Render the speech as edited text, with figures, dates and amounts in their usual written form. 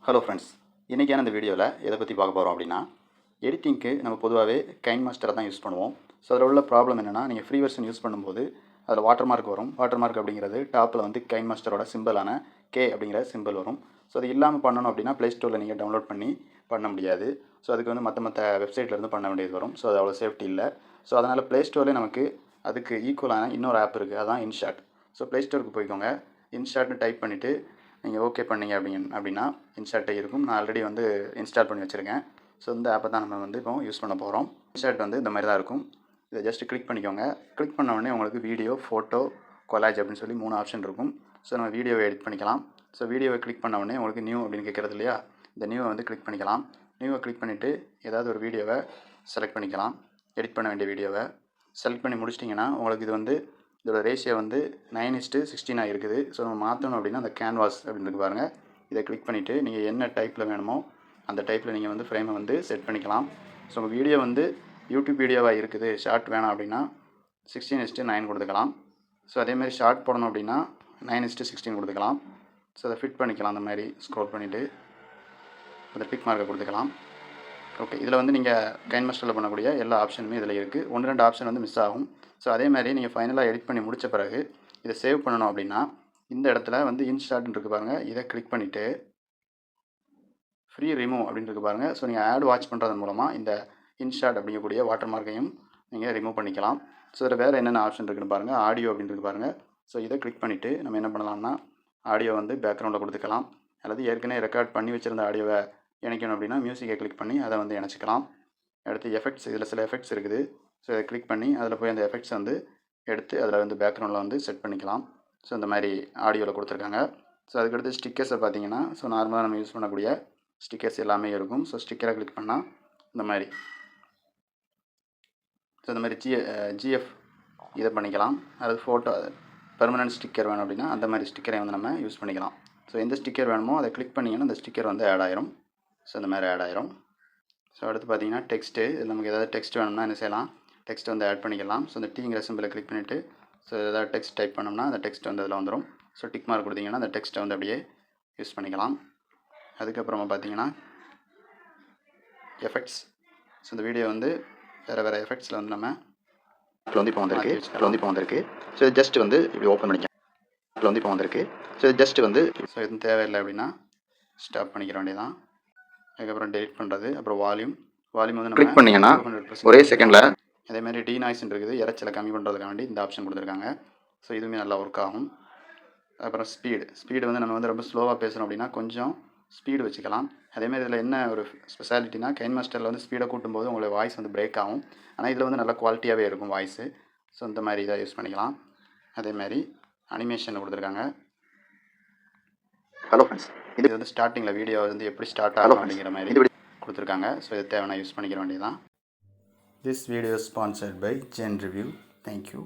Hello friends, இன்றைக்கான இந்த வீடியோவில் எதை பற்றி பார்க்க போகிறோம் அப்படின்னா, எடிட்டிங்க்கு நம்ம பொதுவாகவே கைன் மாஸ்டரை தான் யூஸ் பண்ணுவோம். ஸோ அதில் உள்ள ப்ராப்ளம் என்னென்னா, நீங்கள் ஃப்ரீ வெர்ஷன் யூஸ் பண்ணும்போது அதில் வாட்டர் மார்க் வரும். வாட்டர் மார்க் அப்படிங்கிறது டாப்பில் வந்து கைன் மாஸ்டரோட சிம்பிளான கே அப்படிங்கிற சிம்பிள் வரும். ஸோ அது இல்லாமல் பண்ணணும் அப்படின்னா ப்ளே ஸ்டோரில் நீங்கள் டவுன்லோட் பண்ண முடியாது. ஸோ அதுக்கு வந்து மற்ற வெப்சைட்லேருந்து பண்ண வேண்டியது வரும். ஸோ அது அவ்வளோ சேஃப்டி இல்லை. ஸோ அதனால் ப்ளே ஸ்டோர்லேயே நமக்கு அதுக்கு ஈக்குவலான இன்னொரு ஆப் இருக்குது, அதுதான் இன்ஷாட். ஸோ ப்ளே ஸ்டோருக்கு போய்க்கோங்க. இன்ஷாட்னு டைப் பண்ணிவிட்டு நீங்கள் ஓகே பண்ணீங்க அப்படின்னா இன்ஷாட்டே இருக்கும். நான் ஆல்ரெடி வந்து இன்ஸ்டால் பண்ணி வச்சுருக்கேன். ஸோ இந்த ஆப்பை தான் நம்ம வந்து இப்போ யூஸ் பண்ண போகிறோம். இன்ஷாட் வந்து இந்த மாதிரி தான் இருக்கும். இதை ஜஸ்ட் கிளிக் பண்ணிக்கோங்க. கிளிக் பண்ண உடனே உங்களுக்கு வீடியோ, ஃபோட்டோ, கொலாஜ் அப்படின்னு சொல்லி 3 ஆப்ஷன் இருக்கும். ஸோ நம்ம வீடியோவை எடிட் பண்ணிக்கலாம். ஸோ வீடியோவை கிளிக் பண்ண உடனே உங்களுக்கு நியூ அப்படின்னு கேட்குறது இல்லையா, இந்த நியூவை வந்து கிளிக் பண்ணிக்கலாம். நியூவை கிளிக் பண்ணிவிட்டு ஏதாவது ஒரு வீடியோவை செலக்ட் பண்ணிக்கலாம். எடிட் பண்ண வேண்டிய வீடியோவை செலக்ட் பண்ணி முடிச்சிட்டிங்கன்னா உங்களுக்கு இது வந்து இதோட ரேஷியோ வந்து 9:16 இருக்குது. ஸோ நம்ம மாற்றணும் அப்படின்னா அந்த கேன்வாஸ் அப்படின்னு இருக்கு பாருங்கள், இதை கிளிக் பண்ணிவிட்டு நீங்கள் என்ன டைப்பில் வேணுமோ அந்த டைப்பில் நீங்கள் வந்து ஃப்ரேமை வந்து செட் பண்ணிக்கலாம். ஸோ உங்கள் வீடியோ வந்து யூடியூப் வீடியோவாக இருக்குது, ஷார்ட் வேணாம் அப்படின்னா 16:9 கொடுத்துக்கலாம். ஸோ அதேமாதிரி ஷார்ட் போடணும் அப்படின்னா 9:16 கொடுத்துக்கலாம். ஸோ அதை ஃபிட் பண்ணிக்கலாம். அந்த மாதிரி ஸ்க்ரோல் பண்ணிவிட்டு அந்த டிக் மார்க்கை கொடுத்துக்கலாம். ஓகே, இதில் வந்து நீங்கள் கைன் மாஸ்டரில் பண்ணக்கூடிய எல்லா ஆப்ஷனுமே இதில் இருக்குது. 1-2 ஆப்ஷன் வந்து மிஸ் ஆகும். ஸோ அதே மாதிரி நீங்கள் ஃபைனலாக எடிட் பண்ணி முடித்த பிறகு இதை சேவ் பண்ணணும் அப்படின்னா இந்த இடத்துல வந்து இன்ஷாட்னு இருக்குது பாருங்கள், இதை கிளிக் பண்ணிவிட்டு ஃப்ரீ ரிமூவ் அப்படின்னு இருக்குது பாருங்கள். ஸோ நீங்கள் ஆட் வாட்ச் பண்ணுறது மூலமாக இந்த இன்ஷாட் அப்படிங்கக்கூடிய வாட்டர் மார்க்கையும் நீங்கள் ரிமூவ் பண்ணிக்கலாம். ஸோ இதில் வேறு என்னென்ன ஆப்ஷன் இருக்குதுன்னு பாருங்கள். ஆடியோ அப்படின்னு இருக்குது பாருங்கள். ஸோ இதை கிளிக் பண்ணிவிட்டு நம்ம என்ன பண்ணலாம்னா ஆடியோ வந்து பேக்ரவுண்டில் கொடுத்துக்கலாம். அல்லது ஏற்கனவே ரெக்கார்ட் பண்ணி வச்சுருந்த ஆடியோவை இணைக்கணும் அப்படின்னா மியூசிக்கை கிளிக் பண்ணி அதை வந்து இணைச்சிக்கலாம். அடுத்து எஃபெக்ட்ஸ், இதில் சில எஃபெக்ட்ஸ் இருக்குது. ஸோ இதை கிளிக் பண்ணி அதில் போய் அந்த எஃபெக்ட்ஸ் வந்து எடுத்து அதில் வந்து பேக்ரவுண்டில் வந்து செட் பண்ணிக்கலாம். ஸோ இந்த மாதிரி ஆடியோவில் கொடுத்துருக்காங்க. ஸோ அதுக்கடுத்து ஸ்டிக்கர்ஸை பார்த்தீங்கன்னா, ஸோ நார்மலாக நம்ம யூஸ் பண்ணக்கூடிய ஸ்டிக்கர்ஸ் எல்லாமே இருக்கும். ஸோ ஸ்டிக்கரை கிளிக் பண்ணால் இந்த மாதிரி ஸோ இந்த மாதிரி ஜிஎஃப் இதை பண்ணிக்கலாம். அதாவது ஃபோட்டோ பெர்மனன்ட் ஸ்டிக்கர் வேணும் அப்படின்னா அந்த மாதிரி ஸ்டிக்கரை வந்து நம்ம யூஸ் பண்ணிக்கலாம். ஸோ எந்த ஸ்டிக்கர் வேணுமோ அதை கிளிக் பண்ணிங்கன்னா அந்த ஸ்டிக்கர் வந்து ஆட் ஆயிரும். ஸோ இந்த மாதிரி ஆட் ஆயிரும். ஸோ அடுத்து பார்த்தீங்கன்னா டெக்ஸ்ட்டு, நமக்கு ஏதாவது டெக்ஸ்ட் வேணும்னா என்ன செய்யலாம், டெக்ஸ்ட் வந்து ஆட் பண்ணிக்கலாம். ஸோ இந்த டீங்கிற சிம்பிளை கிளிக் பண்ணிவிட்டு ஸோ ஏதாவது டெக்ஸ்ட் டைப் பண்ணோம்னா அந்த டெக்ஸ்ட் வந்து அதில் வந்துடும். ஸோ டிக் மார்க் கொடுத்தீங்கன்னா அந்த டெக்ஸ்ட்டை வந்து அப்படியே யூஸ் பண்ணிக்கலாம். அதுக்கப்புறமா பார்த்தீங்கன்னா எஃபெக்ட்ஸ். ஸோ இந்த வீடியோ வந்து வேறு எஃபெக்ட்ஸில் வந்து நம்ம இப்போ வந்திருக்கு. ஸோ ஜஸ்ட் வந்து இப்படி ஓப்பன் பண்ணிக்கலாம். இப்போ வந்திருக்கு. ஸோ ஜஸ்ட் வந்து ஸோ எதுவும் தேவையில்லை அப்படின்னா ஸ்டாப் பண்ணிக்கிற வேண்டியதான். அதுக்கப்புறம் டெலிட் பண்ணுறது. அப்புறம் வால்யூம் வந்து நம்ம கிளிக் பண்ணிங்கன்னா ஒரே செகண்டில் அதேமாதிரி டீநாய்ஸ்ன்னு இருக்குது, இறைச்சலை கம்மி பண்ணுறதுக்காண்டி இந்த ஆப்ஷன் கொடுத்துருக்காங்க. ஸோ இதுவுமே நல்லா ஒர்க் ஆகும். அப்புறம் ஸ்பீடு வந்து நம்ம வந்து ரொம்ப ஸ்லோவாக பேசணும் அப்படின்னா கொஞ்சம் ஸ்பீடு வச்சுக்கலாம். அதேமாதிரி இதில் என்ன ஒரு ஸ்பெஷாலிட்டினா கைன் மாஸ்டரில் வந்து ஸ்பீடை கூட்டும்போது உங்களோட வாய்ஸ் வந்து பிரேக் ஆகும். ஆனால் இதில் வந்து நல்லா குவாலிட்டியாகவே இருக்கும் வாய்ஸு. ஸோ இந்த மாதிரி இதை யூஸ் பண்ணிக்கலாம். அதேமாதிரி அனிமேஷன் கொடுத்துருக்காங்க. ஹலோ ஃப்ரெண்ட்ஸ், இது வந்து ஸ்டார்டிங்கில் வீடியோ வந்து எப்படி ஸ்டார்ட் ஆகும் அப்படிங்கிற மாதிரி கொடுத்துருக்காங்க. ஸோ இது தேவையான யூஸ் பண்ணிக்கிற வேண்டியதான். This video sponsored by Zen Review. Thank you.